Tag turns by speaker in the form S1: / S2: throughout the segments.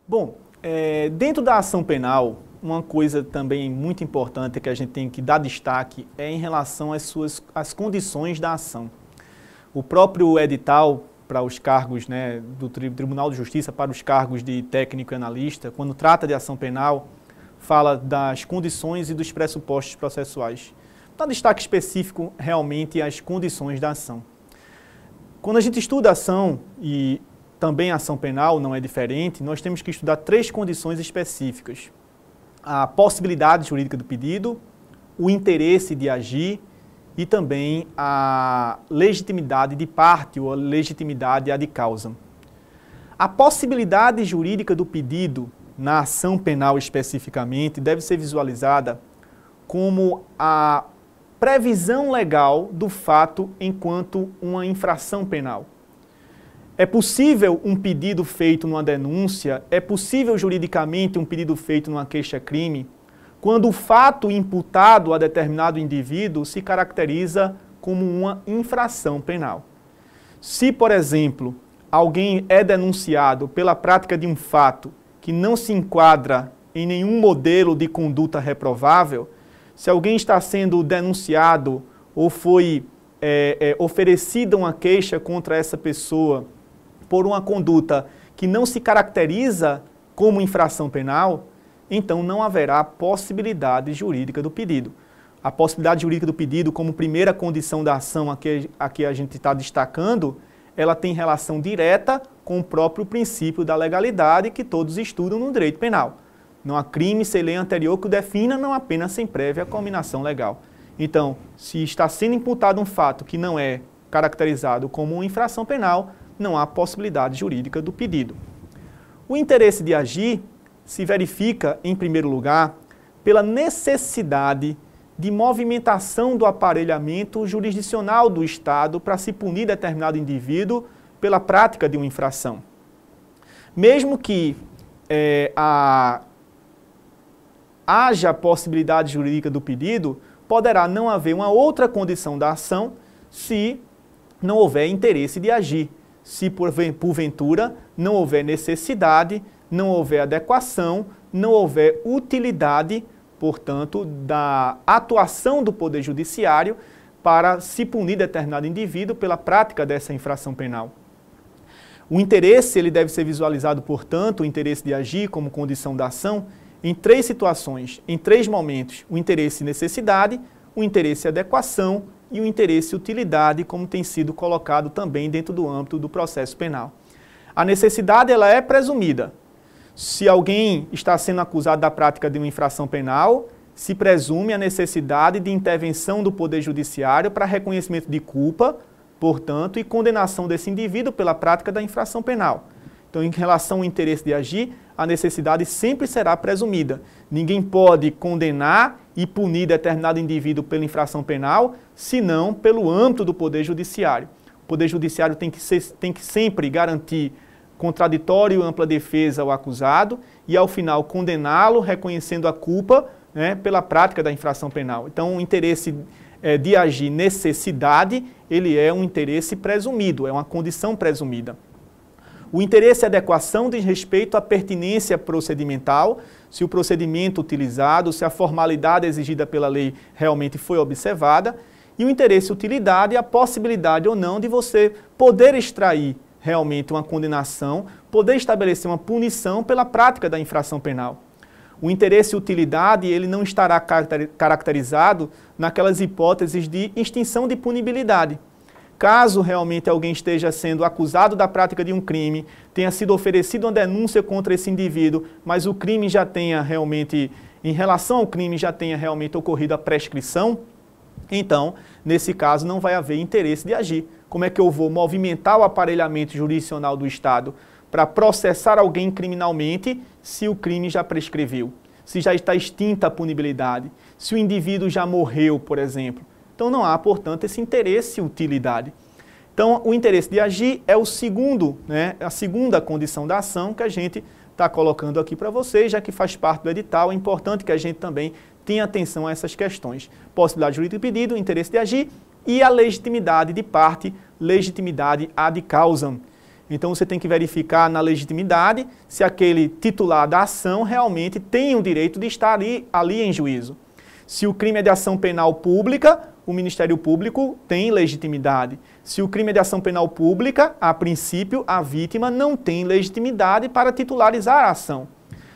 S1: Bom, dentro da ação penal, uma coisa também muito importante que a gente tem que dar destaque é em relação às condições da ação. O próprio edital para os cargos, né, do Tribunal de Justiça, para os cargos de técnico e analista, quando trata de ação penal, fala das condições e dos pressupostos processuais. Dá destaque específico realmente às condições da ação. Quando a gente estuda a ação, e também a ação penal não é diferente, nós temos que estudar três condições específicas. A possibilidade jurídica do pedido, o interesse de agir e também a legitimidade de parte ou a legitimidade ad causam. A possibilidade jurídica do pedido, na ação penal especificamente, deve ser visualizada como a previsão legal do fato enquanto uma infração penal. É possível um pedido feito numa denúncia, é possível juridicamente um pedido feito numa queixa-crime, quando o fato imputado a determinado indivíduo se caracteriza como uma infração penal. Se, por exemplo, alguém é denunciado pela prática de um fato que não se enquadra em nenhum modelo de conduta reprovável, se alguém está sendo denunciado ou foi oferecida uma queixa contra essa pessoa por uma conduta que não se caracteriza como infração penal, então não haverá possibilidade jurídica do pedido. A possibilidade jurídica do pedido, como primeira condição da ação a que a gente está destacando, ela tem relação direta com o próprio princípio da legalidade que todos estudam no direito penal. Não há crime sem lei anterior que o defina, não apenas sem prévia cominação legal. Então, se está sendo imputado um fato que não é caracterizado como uma infração penal, não há possibilidade jurídica do pedido. O interesse de agir se verifica, em primeiro lugar, pela necessidade de movimentação do aparelhamento jurisdicional do Estado para se punir determinado indivíduo pela prática de uma infração. Mesmo que haja possibilidade jurídica do pedido, poderá não haver uma outra condição da ação se não houver interesse de agir. Se porventura não houver necessidade, não houver adequação, não houver utilidade, portanto, da atuação do Poder Judiciário para se punir determinado indivíduo pela prática dessa infração penal. O interesse ele deve ser visualizado, portanto, o interesse de agir como condição da ação, em três situações, em três momentos: o interesse e necessidade, o interesse e adequação e o interesse e utilidade, como tem sido colocado também dentro do âmbito do processo penal. A necessidade ela é presumida. Se alguém está sendo acusado da prática de uma infração penal, se presume a necessidade de intervenção do Poder Judiciário para reconhecimento de culpa, portanto, e condenação desse indivíduo pela prática da infração penal. Então, em relação ao interesse de agir, a necessidade sempre será presumida. Ninguém pode condenar e punir determinado indivíduo pela infração penal, senão pelo âmbito do Poder Judiciário. O Poder Judiciário tem que sempre garantir contraditório e ampla defesa ao acusado e, ao final, condená-lo, reconhecendo a culpa, né, pela prática da infração penal. Então, o interesse de agir, necessidade, ele é um interesse presumido, é uma condição presumida. O interesse e adequação diz respeito à pertinência procedimental, se o procedimento utilizado, se a formalidade exigida pela lei realmente foi observada, e o interesse e utilidade é a possibilidade ou não de você poder extrair realmente uma condenação, poder estabelecer uma punição pela prática da infração penal. O interesse e utilidade ele não estará caracterizado naquelas hipóteses de extinção de punibilidade. Caso realmente alguém esteja sendo acusado da prática de um crime, tenha sido oferecida uma denúncia contra esse indivíduo, mas o crime já tenha realmente, em relação ao crime, já tenha realmente ocorrido a prescrição, então, nesse caso, não vai haver interesse de agir. Como é que eu vou movimentar o aparelhamento jurisdicional do Estado para processar alguém criminalmente se o crime já prescreveu? Se já está extinta a punibilidade? Se o indivíduo já morreu, por exemplo? Então não há, portanto, esse interesse e utilidade. Então, o interesse de agir é o segundo, né, a segunda condição da ação que a gente está colocando aqui para vocês, já que faz parte do edital. É importante que a gente também tenha atenção a essas questões. Possibilidade jurídica de pedido, interesse de agir e a legitimidade de parte, legitimidade ad causam. Então você tem que verificar na legitimidade se aquele titular da ação realmente tem o direito de estar ali em juízo. Se o crime é de ação penal pública, o Ministério Público tem legitimidade. Se o crime é de ação penal pública, a princípio, a vítima não tem legitimidade para titularizar a ação.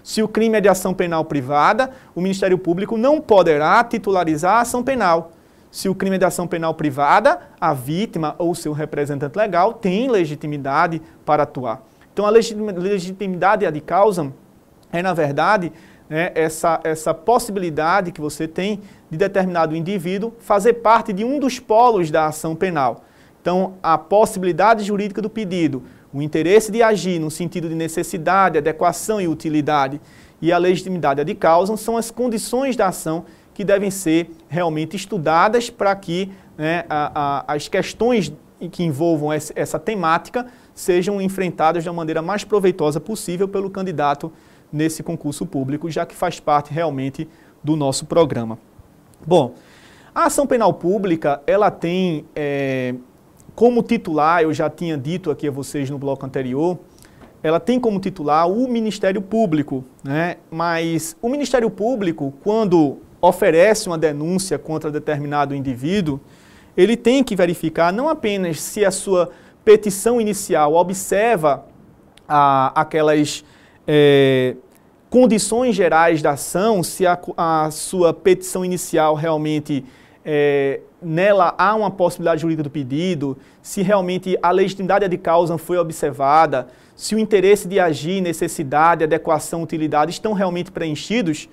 S1: Se o crime é de ação penal privada, o Ministério Público não poderá titularizar a ação penal. Se o crime é de ação penal privada, a vítima ou seu representante legal tem legitimidade para atuar. Então, a legitimidade ad causam é, na verdade, essa possibilidade que você tem de determinado indivíduo fazer parte de um dos polos da ação penal. Então, a possibilidade jurídica do pedido, o interesse de agir no sentido de necessidade, adequação e utilidade e a legitimidade ad causam são as condições da ação que devem ser realmente estudadas para que as questões que envolvam essa temática sejam enfrentadas da maneira mais proveitosa possível pelo candidato nesse concurso público, já que faz parte realmente do nosso programa. Bom, a ação penal pública, ela tem como titular, eu já tinha dito aqui a vocês no bloco anterior, ela tem como titular o Ministério Público, né? Mas o Ministério Público, quando oferece uma denúncia contra determinado indivíduo, ele tem que verificar não apenas se a sua petição inicial observa aquelas condições gerais da ação, se a sua petição inicial realmente, nela há uma possibilidade jurídica do pedido, se realmente a legitimidade ad causam foi observada, se o interesse de agir, necessidade, adequação, utilidade estão realmente preenchidos,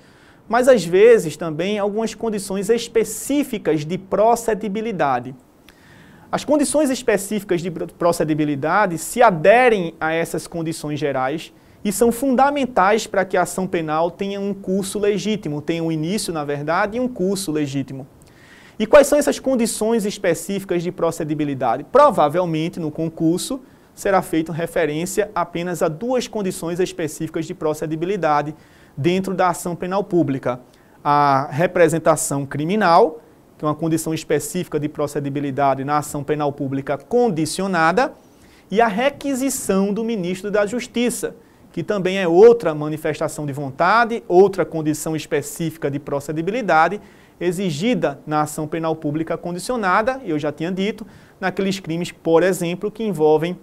S1: mas às vezes também algumas condições específicas de procedibilidade. As condições específicas de procedibilidade se aderem a essas condições gerais e são fundamentais para que a ação penal tenha um curso legítimo, tenha um início, na verdade, e um curso legítimo. E quais são essas condições específicas de procedibilidade? Provavelmente, no concurso, será feita referência apenas a duas condições específicas de procedibilidade dentro da ação penal pública. A representação criminal, que é uma condição específica de procedibilidade na ação penal pública condicionada, e a requisição do ministro da Justiça, que também é outra manifestação de vontade, outra condição específica de procedibilidade exigida na ação penal pública condicionada, eu já tinha dito, naqueles crimes, por exemplo, que envolvem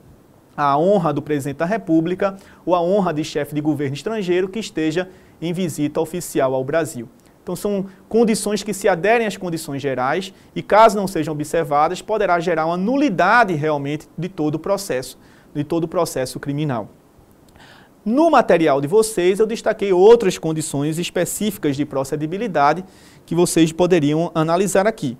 S1: a honra do presidente da República ou a honra de chefe de governo estrangeiro que esteja em visita oficial ao Brasil. Então são condições que se aderem às condições gerais e, caso não sejam observadas, poderá gerar uma nulidade realmente de todo o processo criminal. No material de vocês, eu destaquei outras condições específicas de procedibilidade que vocês poderiam analisar aqui.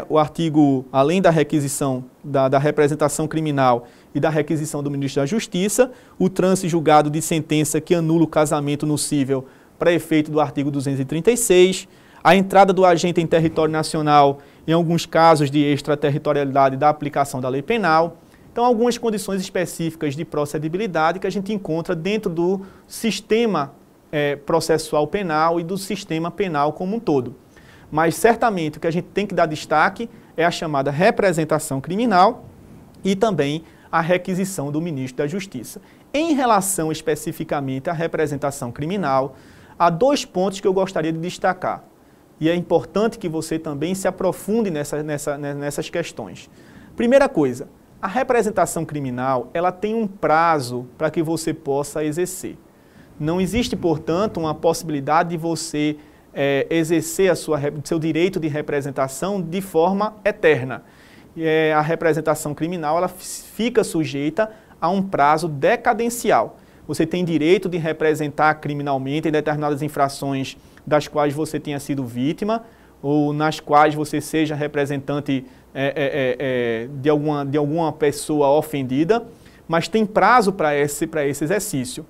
S1: O artigo, além da requisição da representação criminal e da requisição do ministro da Justiça, o trânsito julgado de sentença que anula o casamento nocível para efeito do artigo 236, a entrada do agente em território nacional em alguns casos de extraterritorialidade da aplicação da lei penal. Então, algumas condições específicas de procedibilidade que a gente encontra dentro do sistema processual penal e do sistema penal como um todo. Mas, certamente, o que a gente tem que dar destaque é a chamada representação criminal e também a requisição do ministro da Justiça. Em relação especificamente à representação criminal, há dois pontos que eu gostaria de destacar. E é importante que você também se aprofunde nessas questões. Primeira coisa, a representação criminal, ela tem um prazo para que você possa exercer. Não existe, portanto, uma possibilidade de você exercer seu direito de representação de forma eterna. A representação criminal, ela fica sujeita a um prazo decadencial. Você tem direito de representar criminalmente em determinadas infrações das quais você tenha sido vítima ou nas quais você seja representante de alguma pessoa ofendida, mas tem prazo para esse exercício.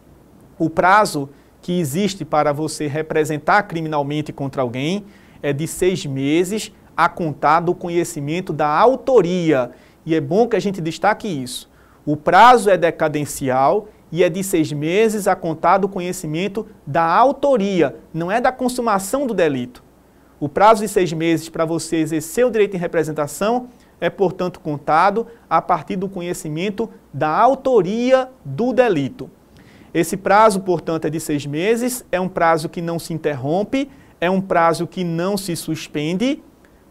S1: O prazo que existe para você representar criminalmente contra alguém é de 6 meses a contar do conhecimento da autoria. E é bom que a gente destaque isso. O prazo é decadencial e é de 6 meses a contar do conhecimento da autoria, não é da consumação do delito. O prazo de 6 meses para você exercer o direito de representação é, portanto, contado a partir do conhecimento da autoria do delito. Esse prazo, portanto, é de 6 meses, é um prazo que não se interrompe, é um prazo que não se suspende,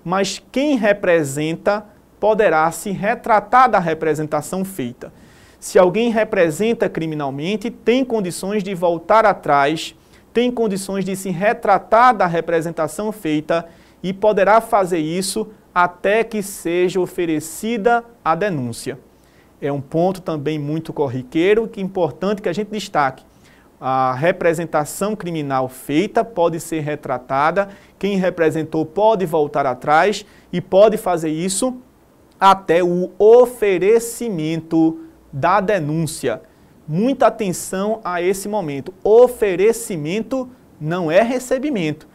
S1: mas quem representa poderá se retratar da representação feita. Se alguém representa criminalmente, tem condições de voltar atrás, tem condições de se retratar da representação feita e poderá fazer isso até que seja oferecida a denúncia. É um ponto também muito corriqueiro que é importante que a gente destaque. A representação criminal feita pode ser retratada, quem representou pode voltar atrás e pode fazer isso até o oferecimento da denúncia. Muita atenção a esse momento. Oferecimento não é recebimento.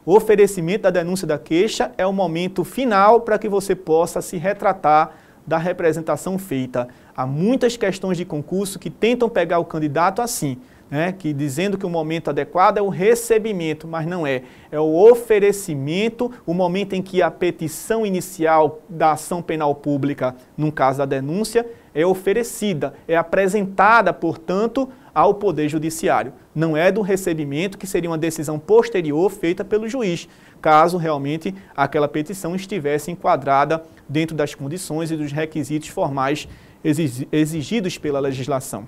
S1: O oferecimento da denúncia da queixa é o momento final para que você possa se retratar da representação feita. Há muitas questões de concurso que tentam pegar o candidato assim, né, que dizendo que o momento adequado é o recebimento, mas não é. É o oferecimento, o momento em que a petição inicial da ação penal pública, no caso da denúncia, é oferecida, é apresentada, portanto, ao Poder Judiciário. Não é do recebimento, que seria uma decisão posterior feita pelo juiz, caso realmente aquela petição estivesse enquadrada dentro das condições e dos requisitos formais exigidos pela legislação.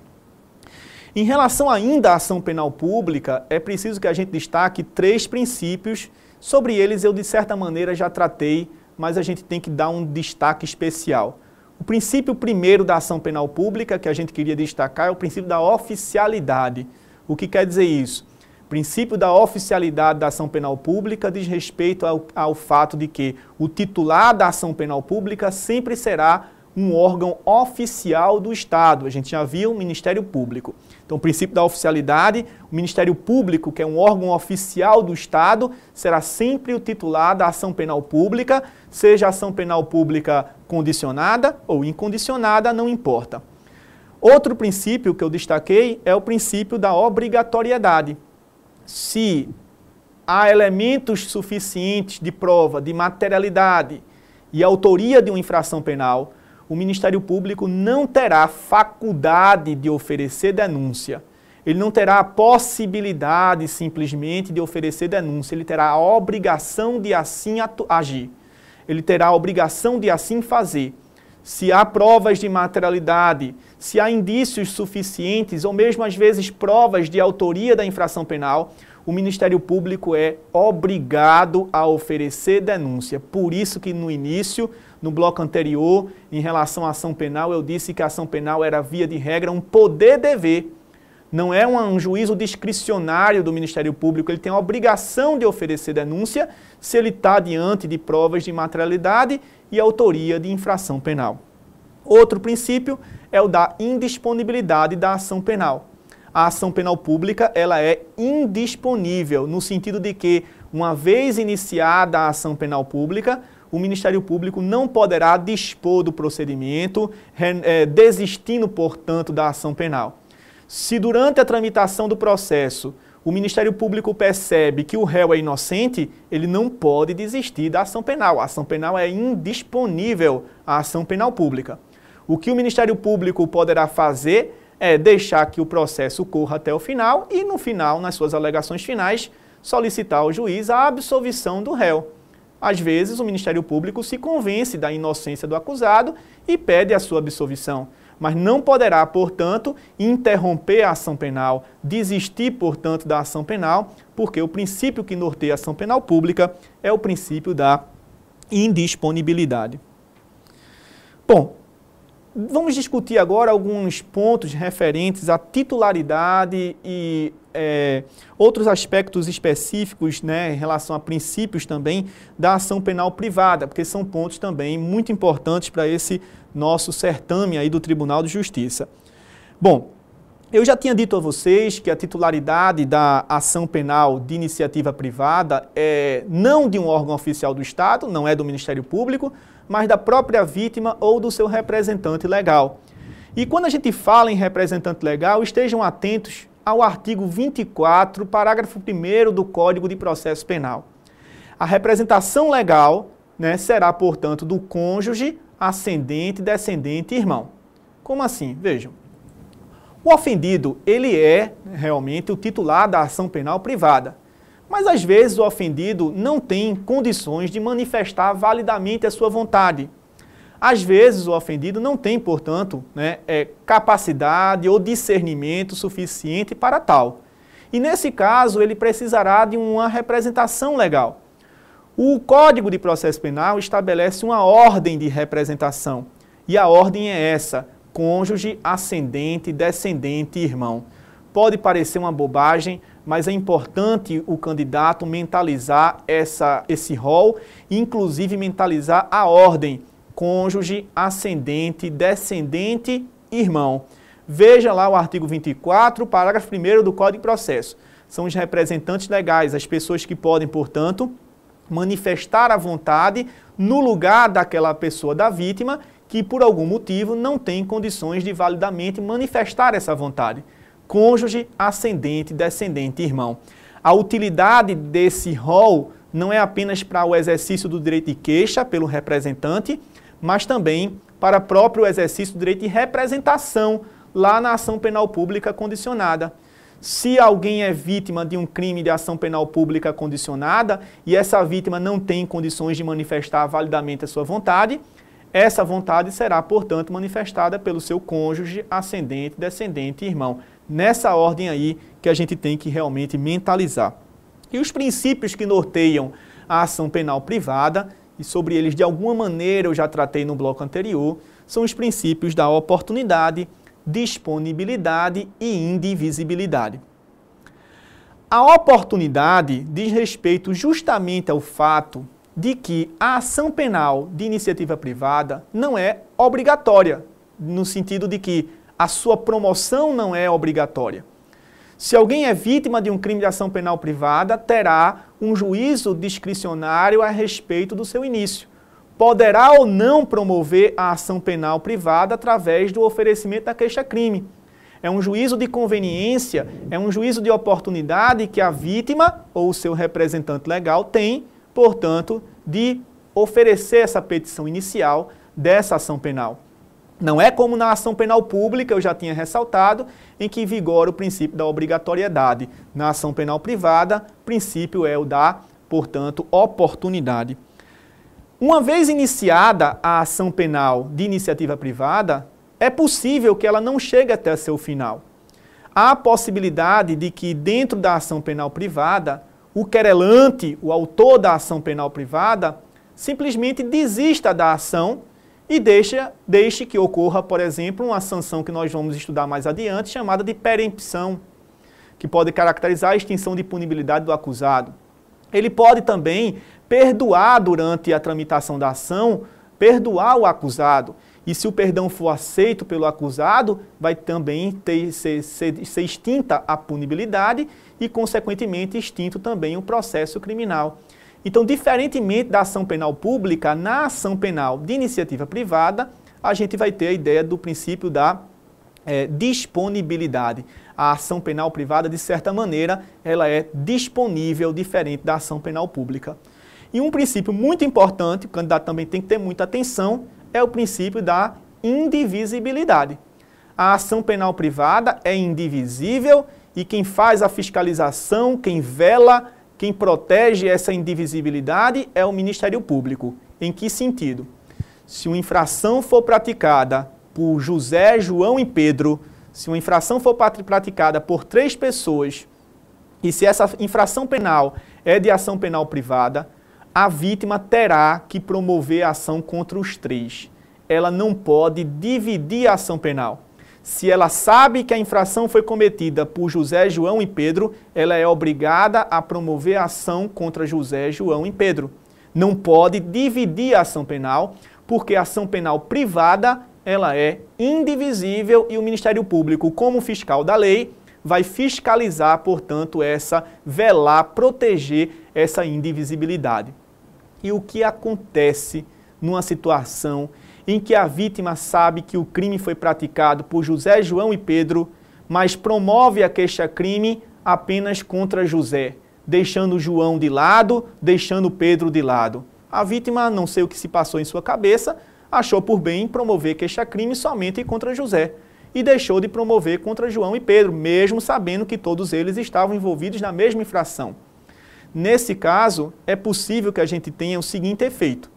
S1: Em relação ainda à ação penal pública, é preciso que a gente destaque 3 princípios. Sobre eles eu, de certa maneira, já tratei, mas a gente tem que dar um destaque especial. O princípio primeiro da ação penal pública que a gente queria destacar é o princípio da oficialidade. O que quer dizer isso? O princípio da oficialidade da ação penal pública diz respeito ao fato de que o titular da ação penal pública sempre será um órgão oficial do Estado. A gente já viu o Ministério Público. Então, o princípio da oficialidade, o Ministério Público, que é um órgão oficial do Estado, será sempre o titular da ação penal pública, seja a ação penal pública condicionada ou incondicionada, não importa. Outro princípio que eu destaquei é o princípio da obrigatoriedade. Se há elementos suficientes de prova, de materialidade e autoria de uma infração penal, o Ministério Público não terá faculdade de oferecer denúncia. Ele não terá a possibilidade simplesmente de oferecer denúncia, ele terá a obrigação de assim agir. Ele terá a obrigação de assim fazer. Se há provas de materialidade, se há indícios suficientes ou mesmo às vezes provas de autoria da infração penal, o Ministério Público é obrigado a oferecer denúncia. Por isso que no início, no bloco anterior, em relação à ação penal, eu disse que a ação penal era, via de regra, um poder-dever. Não é um juízo discricionário do Ministério Público, ele tem a obrigação de oferecer denúncia se ele está diante de provas de materialidade e autoria de infração penal. Outro princípio é o da indisponibilidade da ação penal. A ação penal pública ela é indisponível, no sentido de que, uma vez iniciada a ação penal pública, o Ministério Público não poderá dispor do procedimento, desistindo, portanto, da ação penal. Se durante a tramitação do processo o Ministério Público percebe que o réu é inocente, ele não pode desistir da ação penal. A ação penal é indisponível à ação penal pública. O que o Ministério Público poderá fazer é deixar que o processo corra até o final e, no final, nas suas alegações finais, solicitar ao juiz a absolvição do réu. Às vezes, o Ministério Público se convence da inocência do acusado e pede a sua absolvição, mas não poderá, portanto, interromper a ação penal, desistir, portanto, da ação penal, porque o princípio que norteia a ação penal pública é o princípio da indisponibilidade. Bom, vamos discutir agora alguns pontos referentes à titularidade e outros aspectos específicos, né, em relação a princípios também da ação penal privada, porque são pontos também muito importantes para esse nosso certame aí do Tribunal de Justiça. Bom, eu já tinha dito a vocês que a titularidade da ação penal de iniciativa privada é não de um órgão oficial do Estado, não é do Ministério Público, mas da própria vítima ou do seu representante legal. E quando a gente fala em representante legal, estejam atentos ao artigo 24, parágrafo 1º do Código de Processo Penal. A representação legal, né, será, portanto, do cônjuge ascendente, descendente e irmão. Como assim? Vejam. O ofendido, ele é realmente o titular da ação penal privada. Mas às vezes o ofendido não tem condições de manifestar validamente a sua vontade. Às vezes o ofendido não tem, portanto, capacidade ou discernimento suficiente para tal. E nesse caso ele precisará de uma representação legal. O Código de Processo Penal estabelece uma ordem de representação. E a ordem é essa: cônjuge, ascendente, descendente e irmão. Pode parecer uma bobagem, mas é importante o candidato mentalizar esse rol e inclusive mentalizar a ordem: cônjuge, ascendente, descendente e irmão. Veja lá o artigo 24, parágrafo 1º do Código de Processo. São os representantes legais, as pessoas que podem, portanto, manifestar a vontade no lugar daquela pessoa da vítima que, por algum motivo, não tem condições de validamente manifestar essa vontade. Cônjuge, ascendente, descendente e irmão. A utilidade desse rol não é apenas para o exercício do direito de queixa pelo representante, mas também para o próprio exercício do direito de representação lá na ação penal pública condicionada. Se alguém é vítima de um crime de ação penal pública condicionada e essa vítima não tem condições de manifestar validamente a sua vontade, essa vontade será, portanto, manifestada pelo seu cônjuge, ascendente, descendente e irmão. Nessa ordem aí que a gente tem que realmente mentalizar. E os princípios que norteiam a ação penal privada, e sobre eles de alguma maneira eu já tratei no bloco anterior, são os princípios da oportunidade, disponibilidade e indivisibilidade. A oportunidade diz respeito justamente ao fato de que a ação penal de iniciativa privada não é obrigatória, no sentido de que a sua promoção não é obrigatória. Se alguém é vítima de um crime de ação penal privada, terá um juízo discricionário a respeito do seu início. Poderá ou não promover a ação penal privada através do oferecimento da queixa-crime. É um juízo de conveniência, é um juízo de oportunidade que a vítima ou o seu representante legal tem, portanto, de oferecer essa petição inicial dessa ação penal. Não é como na ação penal pública, eu já tinha ressaltado, em que vigora o princípio da obrigatoriedade. Na ação penal privada, o princípio é o da, portanto, oportunidade. Uma vez iniciada a ação penal de iniciativa privada, é possível que ela não chegue até seu final. Há a possibilidade de que dentro da ação penal privada, o querelante, o autor da ação penal privada, simplesmente desista da ação e deixe que ocorra, por exemplo, uma sanção que nós vamos estudar mais adiante, chamada de perempção, que pode caracterizar a extinção de punibilidade do acusado. Ele pode também perdoar durante a tramitação da ação, perdoar o acusado. E se o perdão for aceito pelo acusado, vai também ser extinta a punibilidade e, consequentemente, extinto também o processo criminal. Então, diferentemente da ação penal pública, na ação penal de iniciativa privada, a gente vai ter a ideia do princípio da disponibilidade. A ação penal privada, de certa maneira, ela é disponível, diferente da ação penal pública. E um princípio muito importante, o candidato também tem que ter muita atenção, é o princípio da indivisibilidade. A ação penal privada é indivisível e quem faz a fiscalização, quem vela, quem protege essa indivisibilidade é o Ministério Público. Em que sentido? Se uma infração for praticada por José, João e Pedro, se uma infração for praticada por 3 pessoas e se essa infração penal é de ação penal privada, a vítima terá que promover a ação contra os 3. Ela não pode dividir a ação penal. Se ela sabe que a infração foi cometida por José, João e Pedro, ela é obrigada a promover a ação contra José, João e Pedro. Não pode dividir a ação penal, porque a ação penal privada ela é indivisível e o Ministério Público, como fiscal da lei, vai fiscalizar, portanto, velar, proteger essa indivisibilidade. E o que acontece numa situação em que a vítima sabe que o crime foi praticado por José, João e Pedro, mas promove a queixa-crime apenas contra José, deixando João de lado, deixando Pedro de lado? A vítima, não sei o que se passou em sua cabeça, achou por bem promover queixa-crime somente contra José e deixou de promover contra João e Pedro, mesmo sabendo que todos eles estavam envolvidos na mesma infração. Nesse caso, é possível que a gente tenha o seguinte efeito.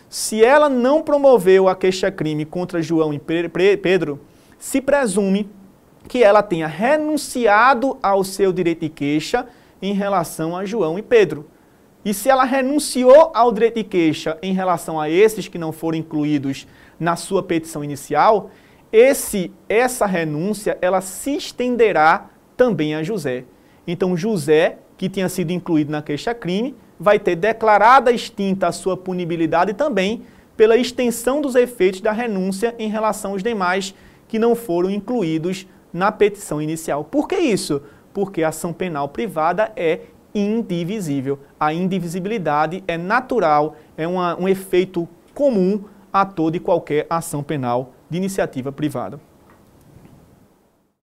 S1: Se ela não promoveu a queixa-crime contra João e Pedro, se presume que ela tenha renunciado ao seu direito de queixa em relação a João e Pedro. E se ela renunciou ao direito de queixa em relação a esses que não foram incluídos na sua petição inicial, essa renúncia ela se estenderá também a José. Então José, que tinha sido incluído na queixa-crime, vai ter declarada extinta a sua punibilidade também pela extensão dos efeitos da renúncia em relação aos demais que não foram incluídos na petição inicial. Por que isso? Porque a ação penal privada é indivisível. A indivisibilidade é natural, é um efeito comum a toda e qualquer ação penal de iniciativa privada.